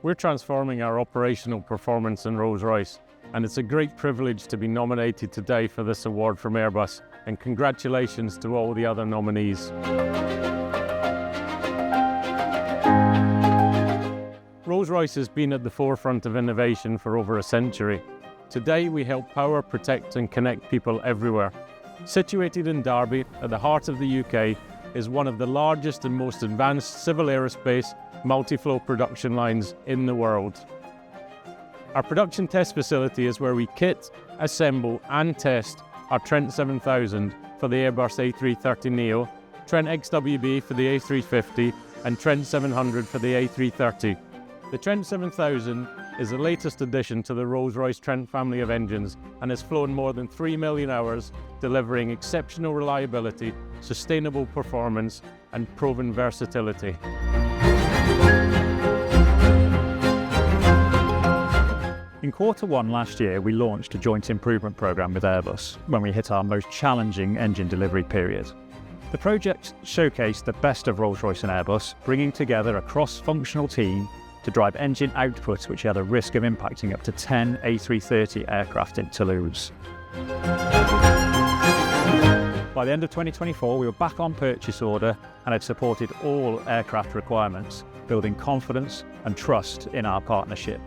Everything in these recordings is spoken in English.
We're transforming our operational performance in Rolls-Royce, and it's a great privilege to be nominated today for this award from Airbus, and congratulations to all the other nominees. Rolls-Royce has been at the forefront of innovation for over a century. Today we help power, protect and connect people everywhere. Situated in Derby, at the heart of the UK, is one of the largest and most advanced civil aerospace multi-flow production lines in the world. Our production test facility is where we kit, assemble and test our Trent 7000 for the Airbus A330neo, Trent XWB for the A350 and Trent 700 for the A330. The Trent 7000 is the latest addition to the Rolls-Royce Trent family of engines and has flown more than 3 million hours, delivering exceptional reliability, sustainable performance and proven versatility. In Q1 last year, we launched a joint improvement programme with Airbus when we hit our most challenging engine delivery period. The project showcased the best of Rolls-Royce and Airbus, bringing together a cross-functional team to drive engine output which had a risk of impacting up to 10 A330 aircraft in Toulouse. By the end of 2024, we were back on purchase order and had supported all aircraft requirements, building confidence and trust in our partnership.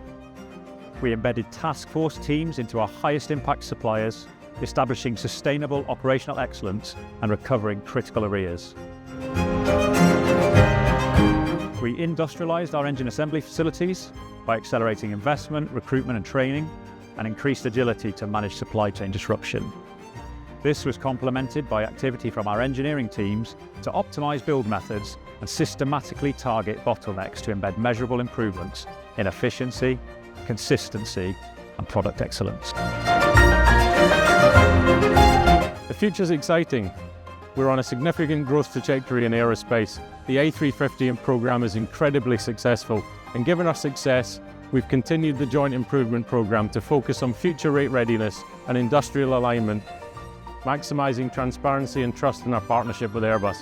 We embedded task force teams into our highest impact suppliers, establishing sustainable operational excellence and recovering critical arrears. We industrialised our engine assembly facilities by accelerating investment, recruitment and training, and increased agility to manage supply chain disruption. This was complemented by activity from our engineering teams to optimise build methods and systematically target bottlenecks to embed measurable improvements in efficiency, consistency and product excellence. The future's exciting. We're on a significant growth trajectory in aerospace. The A350 programme is incredibly successful, and given our success, we've continued the joint improvement programme to focus on future rate readiness and industrial alignment, maximising transparency and trust in our partnership with Airbus.